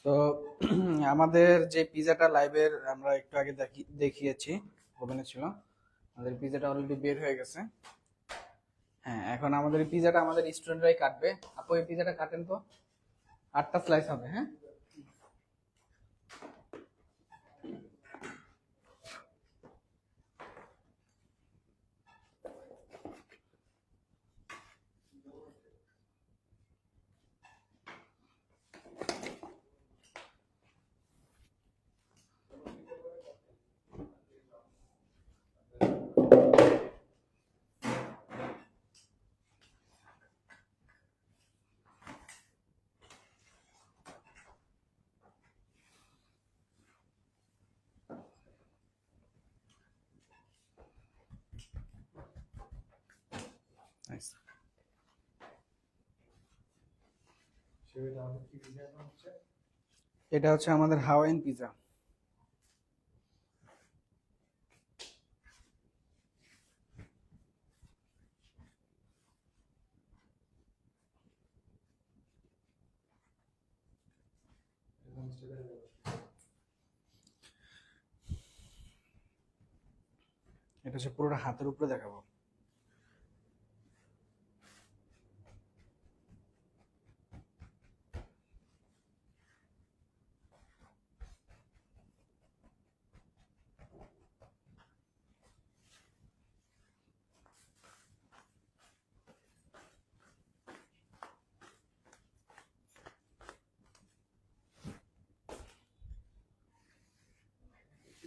তো আমাদের যে পিজাটা লাইভের আমরা একটু আগে দেখিয়েছি, ওভেনে ছিল, আমাদের পিজাটা অলরেডি বের হয়ে গেছে। হ্যাঁ, এখন আমাদের পিজাটা আমাদের স্টুডেন্টরাই কাটবে। আপু এই পিজাটা কাটেন তো, 8টা স্লাইস হবে। হ্যাঁ, এটা হচ্ছে আমাদের হাওয়াইয়ান পিজা। এটা হচ্ছে পুরোটা হাতের উপরে দেখাবো।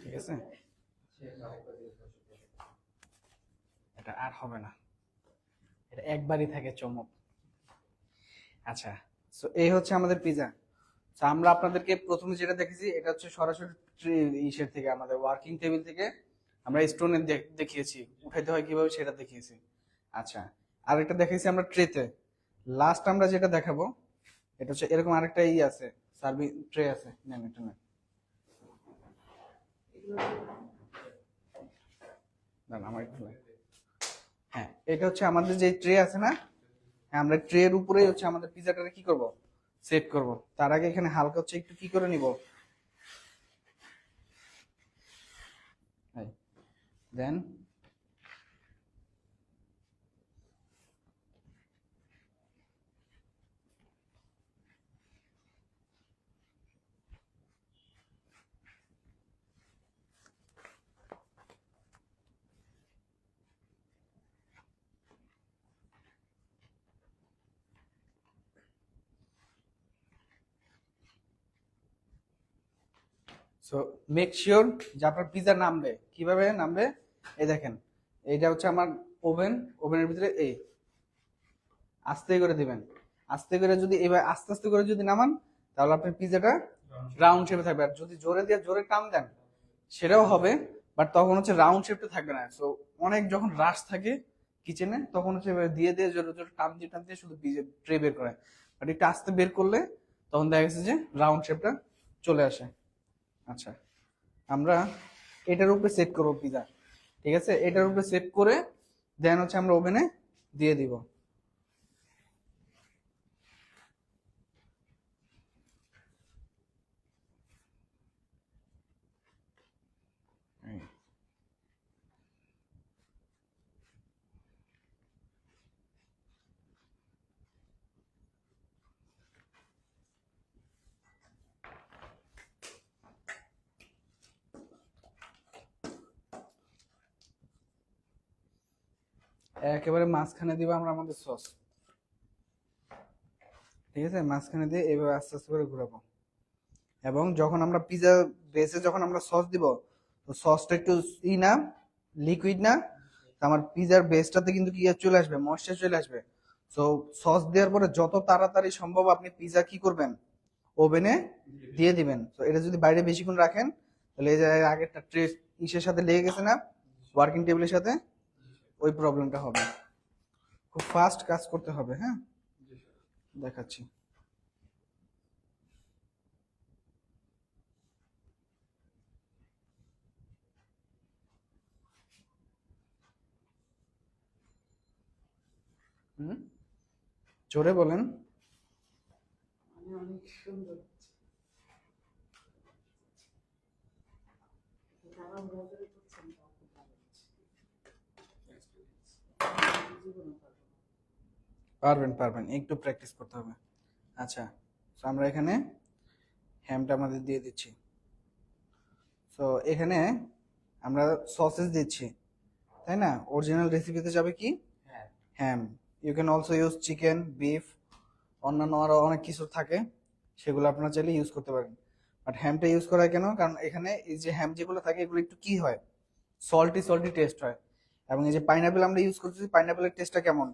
ঠিক আছে, এটা আর হবে না, এটা একবারই থাকে চমক। আচ্ছা, সো এই হচ্ছে আমাদের পিজা। তো আমরা আপনাদেরকে প্রথমে যেটা দেখেছি এটা হচ্ছে সরাসরি ইসের থেকে, আমাদের ওয়ার্কিং টেবিল থেকে আমরা স্টোনে দেখিয়েছি, উঠাইতে হয় কিভাবে সেটা দেখিয়েছি। আচ্ছা, আর একটা দেখেছি আমরা ট্রেতে। লাস্ট আমরা যেটা দেখাবো এটা হচ্ছে এরকম আরেকটা আছে, সার্ভিং ট্রে আছে। নেন এটা নেন, আমার একটু হ্যাঁ, এটা হচ্ছে আমাদের যে ট্রে আছে না, হ্যাঁ, আমরা ট্রের উপরেই হচ্ছে আমাদের পিজাটাকে কি করব, সেট করব। তার আগে এখানে হালকা হচ্ছে একটু কি করে নিব, দেন সো মেক শিওর যে আপনার পিজা নামবে। কিভাবে নামবে, এই দেখেন, এইটা হচ্ছে আমার ওভেন, ওভেনের ভিতরে এই আস্তে করে দিবেন। আস্তে করে যদি এবার আস্তে আস্তে করে যদি নামান, তাহলে আপনার পিজাটা রাউন্ড শেপে থাকবে। আর যদি জোরে দিয়ে জোরে টান দেন সেটাও হবে, বাট তখন হচ্ছে রাউন্ড শেপটা থাকবে না। সো অনেক যখন রাশ থাকে কিচেনে, তখন হচ্ছে এভাবে দিয়ে দিয়ে জোরে জোরে টান দিয়ে শুধু ট্রে বের করে। বাট একটু আস্তে বের করলে তখন দেখা গেছে যে রাউন্ড শেপটা চলে আসে। আচ্ছা, আমরা এটার উপরে সেট করবো পিজা। ঠিক আছে, এটার উপরে সেট করে দেন হচ্ছে আমরা ওভেনে দিয়ে দিব। একেবারে মাঝখানে দিব আমরা আমাদের সস। ঠিক আছে, মাঝখানে দিয়ে এভাবে আস্তে আস্তে করে ঘুরাবো। এবং যখন আমরা পিজা বেসে যখন আমরা সস দিব, তো সসটা একটু না, লিকুইড না, তো আমার পিজার বেসটাতে কিন্তু কি চলে আসবে, ময়েশ্চার চলে আসবে। তো সস দেওয়ার পরে যত তাড়াতাড়ি সম্ভব আপনি পিজা কি করবেন, ওভেনে দিয়ে দিবেন। তো এটা যদি বাইরে বেশিক্ষণ রাখেন, তাহলে এই যে আগেরটা ট্রে ইসের সাথে লেগে গেছে না, ওয়ার্কিং টেবিলের সাথে, ওই প্রবলেমটা হবে। খুব ফাস্ট কাজ করতে হবে। হ্যাঁ, দেখাচ্ছি। হুম, জোরে বলেন। অনেক সুন্দর। পারবেন পারবেন, একটু প্র্যাকটিস করতে হবে। আচ্ছা, তো আমরা এখানে হ্যামটা আমাদের দিয়ে দিচ্ছি। তো এখানে আমরা সসেস দিচ্ছি, তাই না? অরিজিনাল রেসিপিতে যাবে কি ham. You can also use chicken, beef, অন্যান্য আরো অনেক কিছু থাকে, সেগুলো আপনারা চাইলে ইউজ করতে পারেন। বাট হ্যামটা ইউজ করা হয় কেন? কারণ এখানে এই যে হ্যাম যেগুলো থাকে এগুলো একটু কি হয়, সল্টি সল্টি টেস্ট হয়। এবং এই যে পাইনাপেল আমরা ইউজ করতেছি, পাইনাপেলের টেস্টটা কেমন?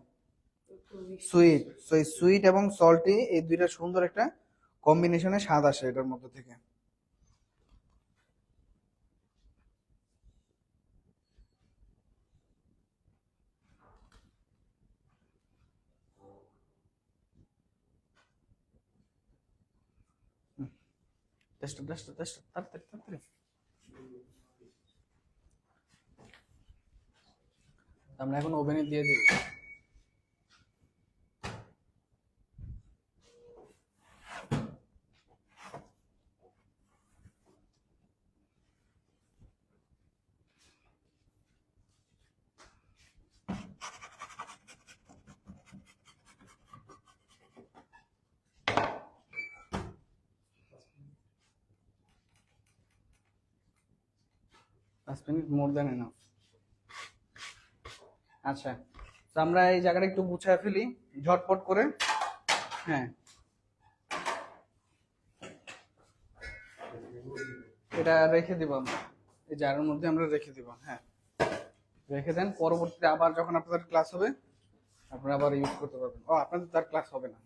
সুইট। সো এই সুইট এবং সল্টি এই দুইটা সুন্দর একটা কম্বিনেশনে স্বাদ আসে এটার মধ্যে থেকে। টেস্ট টেস্ট টেস্ট, তাড়াতাড়ি তাড়াতাড়ি। আমরা এখন ওভেনে দিয়ে দিই। 5 মিনিট মোর দেন এনাফ। আচ্ছা, তো আমরা এই জায়গাটা একটু গুছায় ফেলি ঝটপট করে। হ্যাঁ, এটা রেখে দিব আমরা, এই জারের মধ্যে আমরা রেখে দিব। হ্যাঁ, রেখে দেন, পরবর্তীতে আবার যখন আপনাদের ক্লাস হবে আপনারা আবার ইউজ করতে পারবেন। ও, আপনাদের তার ক্লাস হবে না।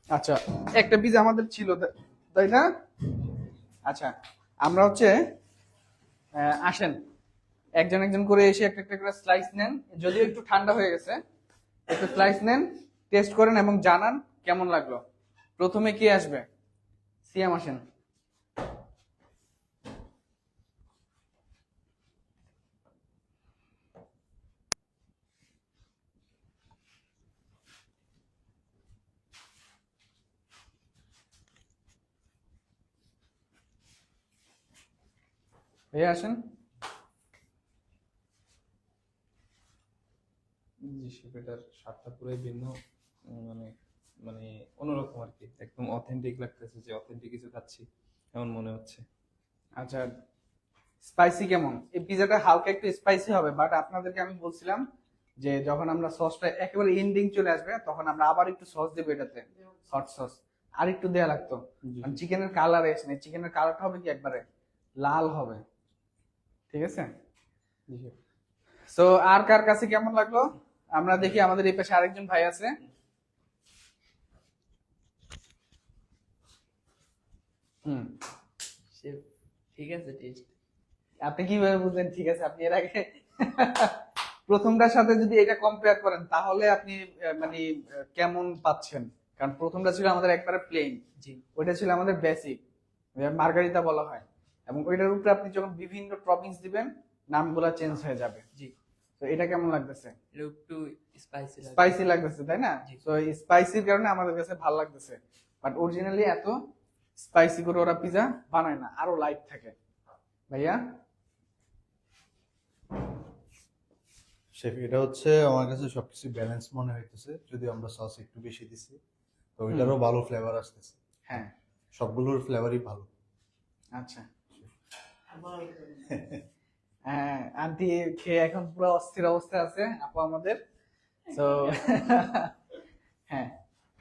আচ্ছা, একটা পিজা আমাদের ছিল, তাই না? আচ্ছা, আমরা হচ্ছে আসেন একজন একজন করে এসে একটা একটা করে স্লাইস নেন, যদিও একটু ঠান্ডা হয়ে গেছে। একটু স্লাইস নেন, টেস্ট করেন এবং জানান কেমন লাগলো। প্রথমে কে আসবে? সিয়াম আসেন। ভাইয়া আসেন। জি শেফ, এটার স্বাদটা পুরোই ভিন্ন। মানে মানে অন্যরকম আর কি, একদম অথেন্টিক লাগতেছে, যে অথেন্টিক কিছু খাচ্ছি এমন মনে হচ্ছে। আচ্ছা, স্পাইসি কেমন? এই পিজাটা হালকা একটু স্পাইসি হবে, বাট আপনাদেরকে আমি বলছিলাম যে যখন আমরা সসটা একেবারে এন্ডিং চলে আসবে তখন আমরা আবার একটু সস দেবো এটাতে, হট সস আর একটু দেয়া লাগতো। কারণ চিকেনের কালার এসে নেই, চিকেনের কালারটা হবে কি একবারে লাল হবে। ঠিক আছে? জি শেফ। সো আর কার কাছে কেমন লাগলো আমরা দেখি। আমাদের এই পাশে আরেকজন ভাই আছে। হুম, শেফ ঠিক আছে টেস্ট। আপনি কিভাবে বুঝলেন ঠিক আছে? আপনি এর আগে প্রথমটার সাথে যদি এটা কম্পেয়ার করেন তাহলে আপনি মানে কেমন পাচ্ছেন? কারণ প্রথমটা ছিল আমাদের একবারে প্লেন, জি। ওইটা ছিল আমাদের বেসিক, মার্গারিতা বলা হয়। এবং ওইটার উপরে আপনি যখন বিভিন্ন টপিংস দিবেন নামগুলা চেঞ্জ হয়ে যাবে। জি। তো এটা কেমন লাগতেছে? এটা একটু স্পাইসি লাগে। স্পাইসি লাগতেছে, তাই না? জি। তো স্পাইসির কারণে আমাদের কাছে ভালো লাগতেছে। বাট অরিজিনালি এত স্পাইসি করে ওরা পিজা বানায় না, আরো লাইট থাকে। ভাইয়া শেফ, এটা হচ্ছে আমার কাছে সবকিছু ব্যালেন্স মনে হইতেছে, যদি আমরা সস একটু বেশি দিছি তো ওইটারও ভালো ফ্লেভার আসতেছে। হ্যাঁ, সবগুলোর ফ্লেভারই ভালো। আচ্ছা। হ্যাঁ, আন্টি খেয়ে এখন পুরো অস্থির অবস্থা আছে আপু আমাদের। তো হ্যাঁ,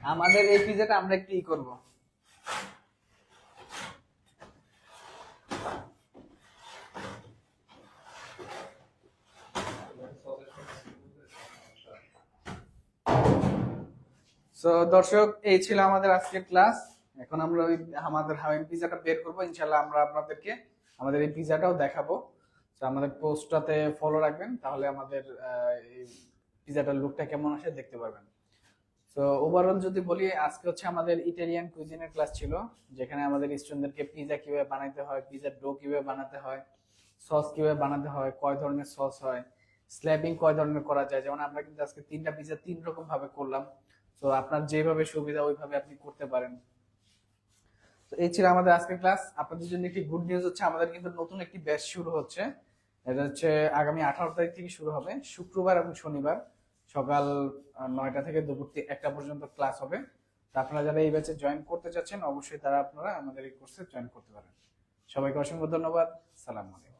আমাদের এই পিজাটা আমরা একটু ই করবো। সো দর্শক, এই ছিল আমাদের আজকের ক্লাস। এখন আমরা ওই আমাদের হাওয়াইন পিজাটা বের করবো, ইনশাল্লাহ আমরা আপনাদেরকে আমাদের এই পিজাটাও দেখাবো। তো আমাদের পোস্টটাতে ফলো রাখবেন, তাহলে আমাদের এই পিজাটার লুকটা কেমন আসে দেখতে পারবেন। তো ওভারঅল যদি বলি, আজকে হচ্ছে আমাদের ইটালিয়ান কুইজিনের ক্লাস ছিল, যেখানে আমাদের স্টুডেন্টদেরকে পিজা কিভাবে বানাইতে হয়, পিজার ডো কিভাবে বানাতে হয়, সস কিভাবে বানাতে হয়, কয় ধরনের সস হয়, স্ল্যাবিং কয় ধরনের করা যায়, যেমন আমরা কিন্তু আজকে 3টা পিজা 3 রকম ভাবে করলাম। তো আপনার যেভাবে সুবিধা ওইভাবে আপনি করতে পারেন। তো এই ছিল আমাদের আজকের ক্লাস। আপনাদের জন্য একটি গুড নিউজ হচ্ছে, আমাদের কিন্তু নতুন একটি ব্যাচ শুরু হচ্ছে। এটা হচ্ছে আগামী 18 তারিখ থেকে শুরু হবে, শুক্রবার এবং শনিবার সকাল 9টা থেকে দুপুর 1টা পর্যন্ত ক্লাস হবে। তো আপনারা যারা এই ব্যাচে জয়েন করতে চাচ্ছেন অবশ্যই আপনারা আমাদের এই কোর্সে জয়েন করতে পারেন। সবাইকে অসংখ্য ধন্যবাদ। সালাম আলাইকুম।